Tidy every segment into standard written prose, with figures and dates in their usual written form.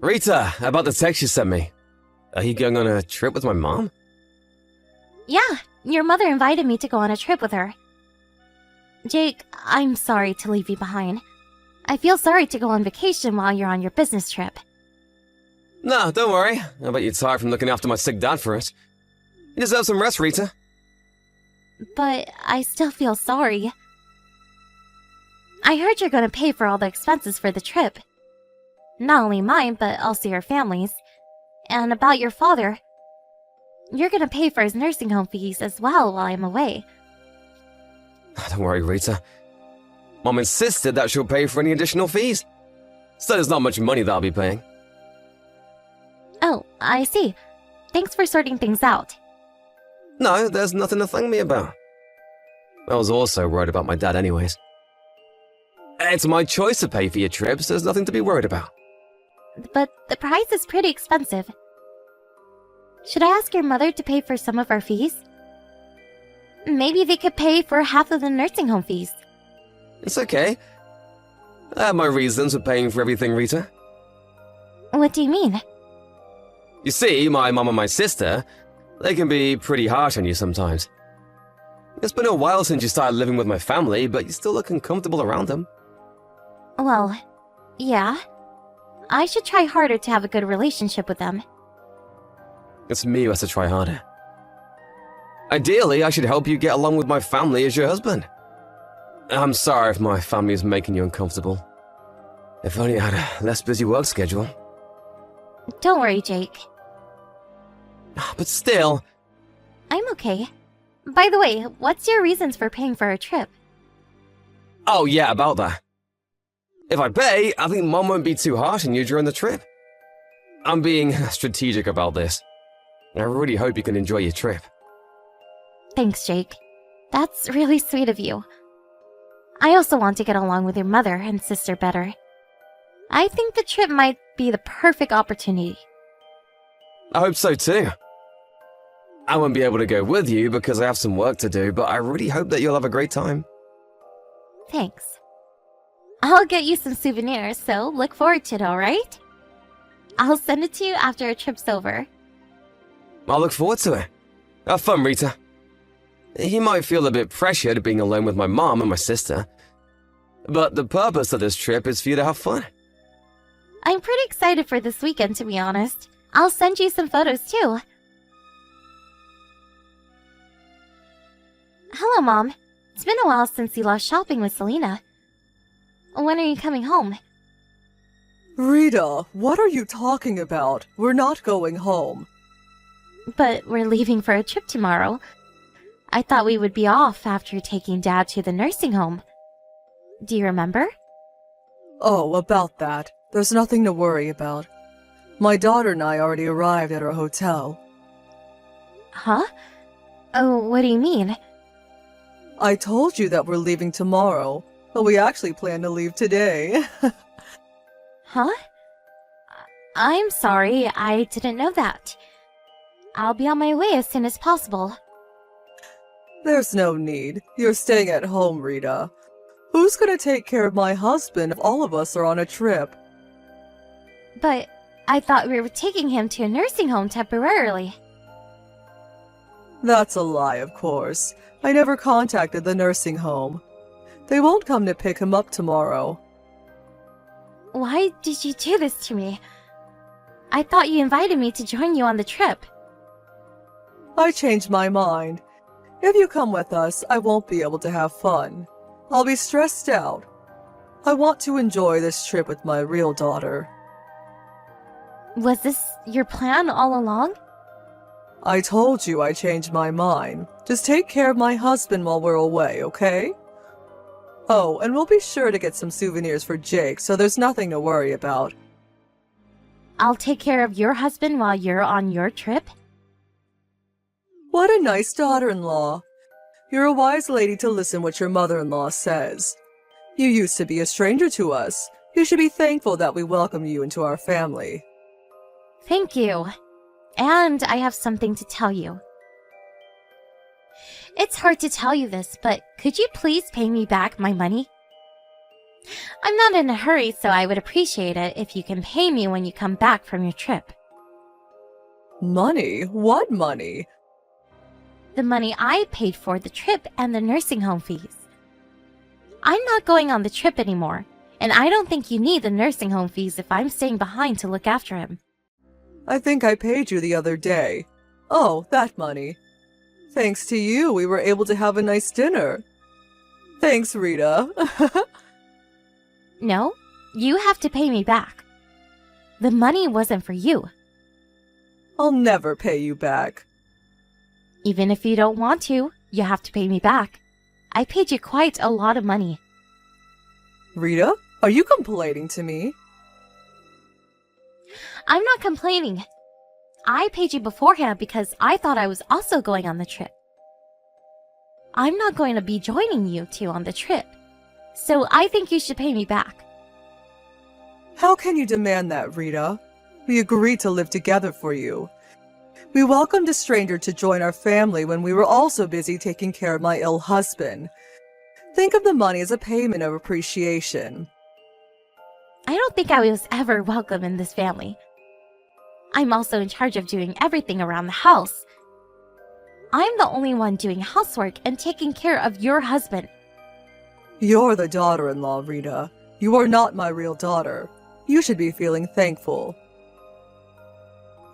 Rita, about the text you sent me. Are you going on a trip with my mom? Yeah, your mother invited me to go on a trip with her. Jake, I'm sorry to leave you behind. I feel sorry to go on vacation while you're on your business trip. No, don't worry. I bet you're tired from looking after my sick dad for it. You deserve some rest, Rita. But I still feel sorry. I heard you're going to pay for all the expenses for the trip. Not only mine, but also your family's. And about your father. You're going to pay for his nursing home fees as well while I'm away. Don't worry, Rita. Mom insisted that she'll pay for any additional fees. So there's not much money that I'll be paying. Oh, I see. Thanks for sorting things out. No, there's nothing to thank me about. I was also worried about my dad anyways. It's my choice to pay for your trips, there's nothing to be worried about. But the price is pretty expensive. Should I ask your mother to pay for some of our fees? Maybe they could pay for half of the nursing home fees. It's okay. I have my reasons for paying for everything, Rita. What do you mean? You see, my mom and my sister, they can be pretty harsh on you sometimes. It's been a while since you started living with my family, but you still look uncomfortable around them. Well, yeah. I should try harder to have a good relationship with them. It's me who has to try harder. Ideally, I should help you get along with my family as your husband. I'm sorry if my family is making you uncomfortable. If only I had a less busy work schedule. Don't worry, Jake. But still... I'm okay. By the way, what's your reasons for paying for our trip? Oh yeah, about that. If I pay, I think Mom won't be too harsh on you during the trip. I'm being strategic about this. I really hope you can enjoy your trip. Thanks, Jake. That's really sweet of you. I also want to get along with your mother and sister better. I think the trip might be the perfect opportunity. I hope so too. I won't be able to go with you because I have some work to do, but I really hope that you'll have a great time. Thanks. I'll get you some souvenirs, so look forward to it, alright? I'll send it to you after our trip's over. I'll look forward to it. Have fun, Rita. You might feel a bit pressured being alone with my mom and my sister, but the purpose of this trip is for you to have fun. I'm pretty excited for this weekend, to be honest. I'll send you some photos, too. Hello, Mom. It's been a while since you lost shopping with Selena. When are you coming home? Rita, what are you talking about? We're not going home. But we're leaving for a trip tomorrow. I thought we would be off after taking Dad to the nursing home. Do you remember? Oh, about that. There's nothing to worry about. My daughter and I already arrived at our hotel. Huh? Oh, what do you mean? I told you that we're leaving tomorrow, but we actually plan to leave today. Huh? I'm sorry, I didn't know that. I'll be on my way as soon as possible. There's no need. You're staying at home, Rita. Who's gonna take care of my husband if all of us are on a trip? But I thought we were taking him to a nursing home temporarily. That's a lie, of course. I never contacted the nursing home. They won't come to pick him up tomorrow. Why did you do this to me? I thought you invited me to join you on the trip. I changed my mind. If you come with us, I won't be able to have fun. I'll be stressed out. I want to enjoy this trip with my real daughter. Was this your plan all along? I told you I changed my mind. Just take care of my husband while we're away, okay? Oh, and we'll be sure to get some souvenirs for Jake, so there's nothing to worry about. I'll take care of your husband while you're on your trip? What a nice daughter-in-law. You're a wise lady to listen what your mother-in-law says. You used to be a stranger to us. You should be thankful that we welcome you into our family. Thank you. And I have something to tell you. It's hard to tell you this, but could you please pay me back my money? I'm not in a hurry, so I would appreciate it if you can pay me when you come back from your trip. Money? What money? The money I paid for the trip and the nursing home fees. I'm not going on the trip anymore, and I don't think you need the nursing home fees if I'm staying behind to look after him. I think I paid you the other day. Oh, that money. Thanks to you, we were able to have a nice dinner. Thanks, Rita. No, you have to pay me back. The money wasn't for you. I'll never pay you back. Even if you don't want to, you have to pay me back. I paid you quite a lot of money. Rita, are you complaining to me? I'm not complaining. I paid you beforehand because I thought I was also going on the trip. I'm not going to be joining you two on the trip, so I think you should pay me back. How can you demand that, Rita? We agreed to live together for you. We welcomed a stranger to join our family when we were also busy taking care of my ill husband. Think of the money as a payment of appreciation. I don't think I was ever welcome in this family. I'm also in charge of doing everything around the house. I'm the only one doing housework and taking care of your husband. You're the daughter-in-law, Rita. You are not my real daughter. You should be feeling thankful.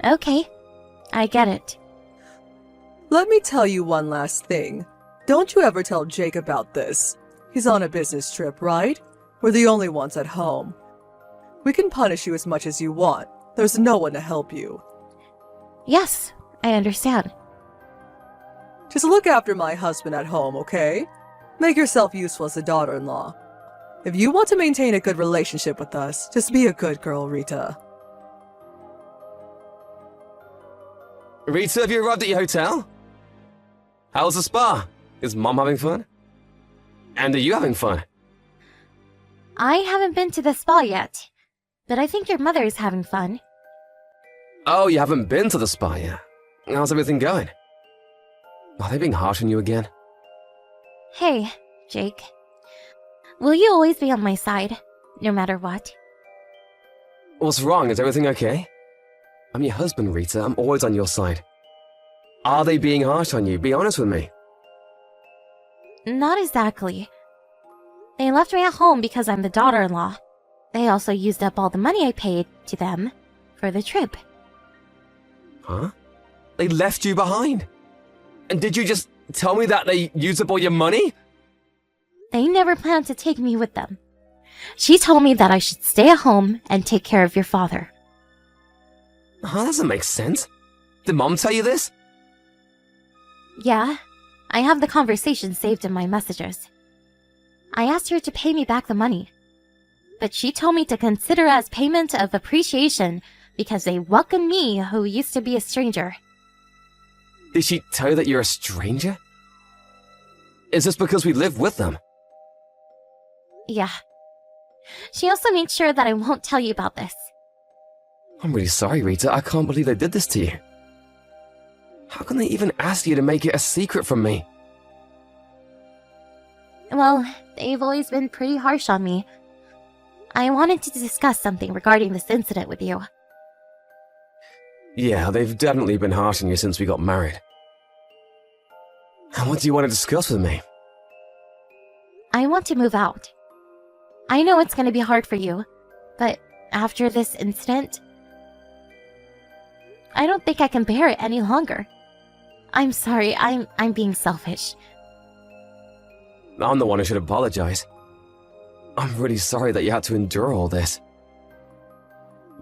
Okay, I get it. Let me tell you one last thing. Don't you ever tell Jake about this. He's on a business trip, right? We're the only ones at home. We can punish you as much as you want. There's no one to help you. Yes, I understand. Just look after my husband at home, okay? Make yourself useful as a daughter-in-law. If you want to maintain a good relationship with us, just be a good girl, Rita. Rita, have you arrived at your hotel? How's the spa? Is Mom having fun? And are you having fun? I haven't been to the spa yet, but I think your mother is having fun. Oh, you haven't been to the spa yet? How's everything going? Are they being harsh on you again? Hey, Jake. Will you always be on my side, no matter what? What's wrong? Is everything okay? I'm your husband, Rita. I'm always on your side. Are they being harsh on you? Be honest with me. Not exactly. They left me at home because I'm the daughter-in-law. They also used up all the money I paid to them for the trip. Huh? They left you behind? And did you just tell me that they used up all your money? They never planned to take me with them. She told me that I should stay at home and take care of your father. That doesn't make sense. Did Mom tell you this? Yeah, I have the conversation saved in my messages. I asked her to pay me back the money, but she told me to consider it as payment of appreciation because they welcomed me who used to be a stranger. Did she tell you that you're a stranger? Is this because we live with them? Yeah. She also made sure that I won't tell you about this. I'm really sorry, Rita. I can't believe they did this to you. How can they even ask you to make it a secret from me? Well, they've always been pretty harsh on me. I wanted to discuss something regarding this incident with you. Yeah, they've definitely been harsh on you since we got married. And what do you want to discuss with me? I want to move out. I know it's going to be hard for you, but after this incident, I don't think I can bear it any longer. I'm sorry, I'm being selfish. I'm the one who should apologize. I'm really sorry that you had to endure all this.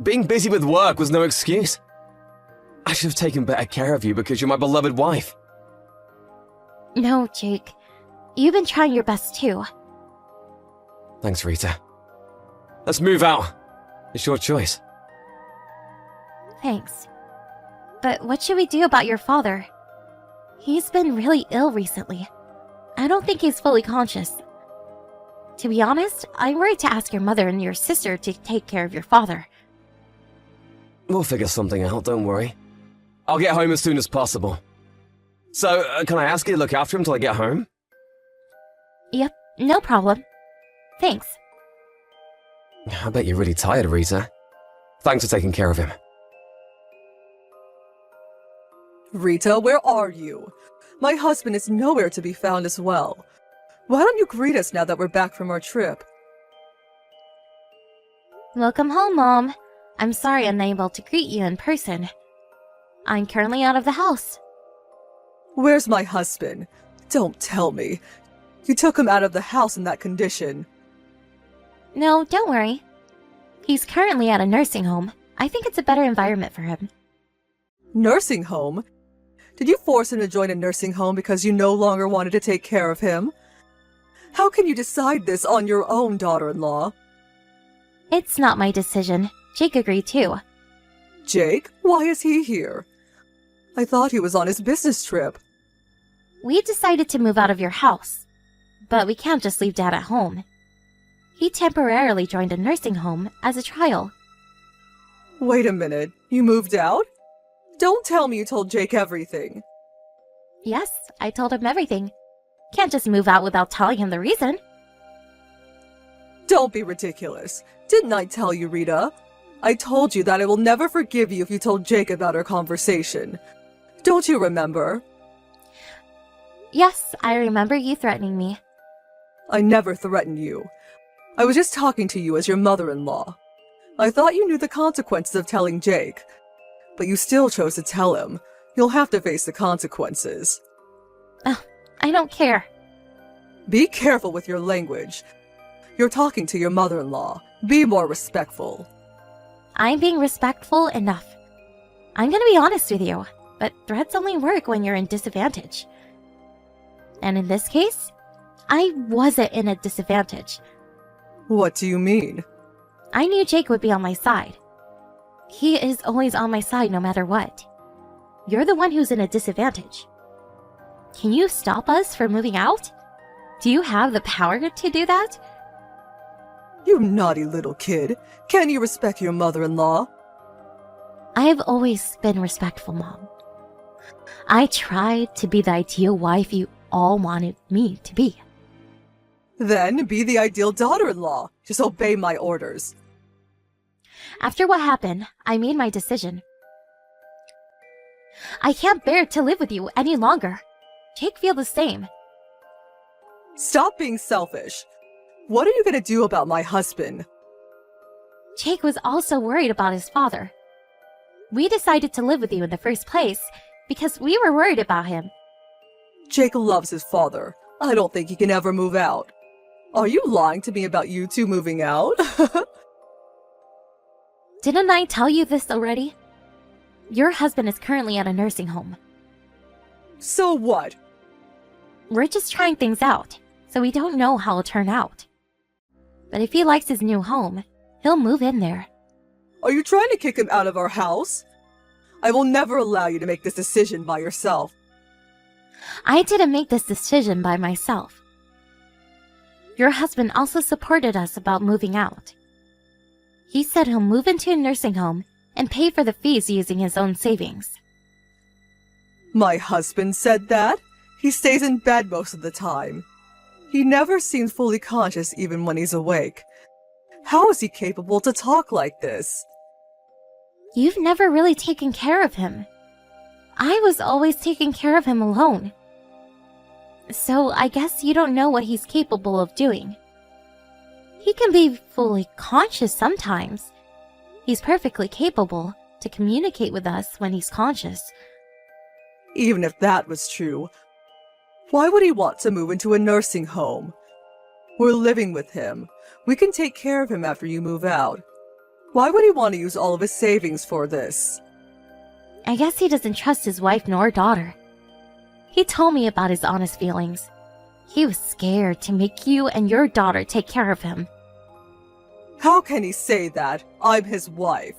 Being busy with work was no excuse. I should have taken better care of you because you're my beloved wife. No, Jake. You've been trying your best too. Thanks, Rita. Let's move out. It's your choice. Thanks. But what should we do about your father? He's been really ill recently. I don't think he's fully conscious. To be honest, I'm worried to ask your mother and your sister to take care of your father. We'll figure something out, don't worry. I'll get home as soon as possible. So, can I ask you to look after him till I get home? Yep, no problem. Thanks. I bet you're really tired, Rita. Thanks for taking care of him. Rita, where are you? My husband is nowhere to be found as well. Why don't you greet us now that we're back from our trip? Welcome home, Mom. I'm sorry I'm unable to greet you in person. I'm currently out of the house. Where's my husband? Don't tell me. You took him out of the house in that condition. No, don't worry. He's currently at a nursing home. I think it's a better environment for him. Nursing home? Did you force him to join a nursing home because you no longer wanted to take care of him? How can you decide this on your own, daughter-in-law? It's not my decision. Jake agreed too. Jake? Why is he here? I thought he was on his business trip. We decided to move out of your house, but we can't just leave Dad at home. He temporarily joined a nursing home as a trial. Wait a minute, you moved out? Don't tell me you told Jake everything. Yes, I told him everything. Can't just move out without telling him the reason. Don't be ridiculous. Didn't I tell you, Rita? I told you that I will never forgive you if you told Jake about our conversation. Don't you remember? Yes, I remember you threatening me. I never threatened you. I was just talking to you as your mother-in-law. I thought you knew the consequences of telling Jake, but you still chose to tell him. You'll have to face the consequences. I don't care. Be careful with your language. You're talking to your mother-in-law. Be more respectful. I'm being respectful enough. I'm gonna be honest with you, but threats only work when you're in disadvantage. And in this case, I wasn't in a disadvantage. What do you mean? I knew Jake would be on my side. He is always on my side no matter what. You're the one who's in a disadvantage. Can you stop us from moving out? Do you have the power to do that? You naughty little kid. Can you respect your mother-in-law? I've always been respectful, Mom. I tried to be the ideal wife you all wanted me to be. Then be the ideal daughter-in-law. Just obey my orders. After what happened, I made my decision. I can't bear to live with you any longer. Jake feels the same. Stop being selfish. What are you going to do about my husband? Jake was also worried about his father. We decided to live with you in the first place because we were worried about him. Jake loves his father. I don't think he can ever move out. Are you lying to me about you two moving out? Didn't I tell you this already? Your husband is currently at a nursing home. So what? We're just trying things out, so we don't know how it'll turn out. But if he likes his new home, he'll move in there. Are you trying to kick him out of our house? I will never allow you to make this decision by yourself. I didn't make this decision by myself. Your husband also supported us about moving out. He said he'll move into a nursing home and pay for the fees using his own savings. My husband said that? He stays in bed most of the time. He never seems fully conscious even when he's awake. How is he capable to talk like this? You've never really taken care of him. I was always taking care of him alone. So I guess you don't know what he's capable of doing. He can be fully conscious sometimes. He's perfectly capable to communicate with us when he's conscious. Even if that was true, why would he want to move into a nursing home? We're living with him. We can take care of him after you move out. Why would he want to use all of his savings for this? I guess he doesn't trust his wife nor daughter. He told me about his honest feelings. He was scared to make you and your daughter take care of him. How can he say that? I'm his wife.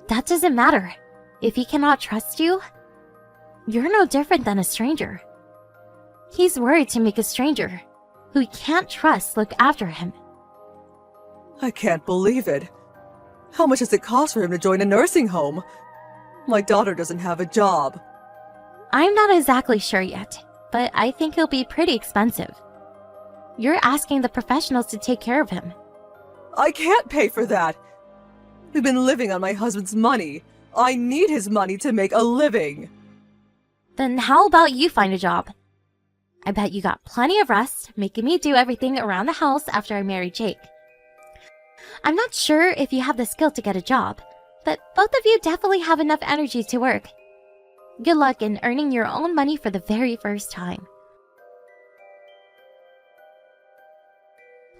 That doesn't matter. If he cannot trust you, you're no different than a stranger. He's worried to make a stranger, who he can't trust, look after him. I can't believe it. How much does it cost for him to join a nursing home? My daughter doesn't have a job. I'm not exactly sure yet, but I think it'll be pretty expensive. You're asking the professionals to take care of him. I can't pay for that. We've been living on my husband's money. I need his money to make a living. Then how about you find a job? I bet you got plenty of rest, making me do everything around the house after I married Jake. I'm not sure if you have the skill to get a job, but both of you definitely have enough energy to work. Good luck in earning your own money for the very first time.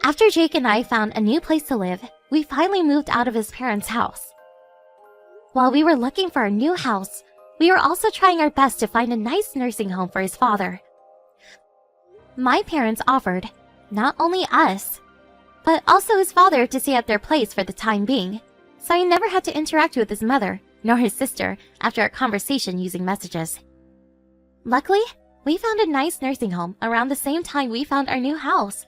After Jake and I found a new place to live, we finally moved out of his parents' house. While we were looking for a new house, we were also trying our best to find a nice nursing home for his father. My parents offered, not only us, but also his father to stay at their place for the time being, so he never had to interact with his mother, nor his sister, after our conversation using messages. Luckily, we found a nice nursing home around the same time we found our new house,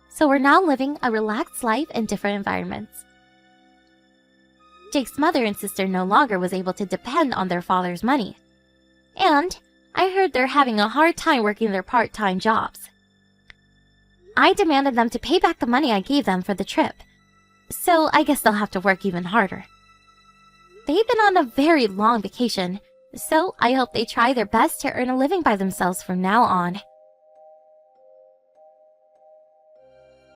so we're now living a relaxed life in different environments. Jake's mother and sister no longer was able to depend on their father's money, and I heard they're having a hard time working their part-time jobs. I demanded them to pay back the money I gave them for the trip, so I guess they'll have to work even harder. They've been on a very long vacation, so I hope they try their best to earn a living by themselves from now on.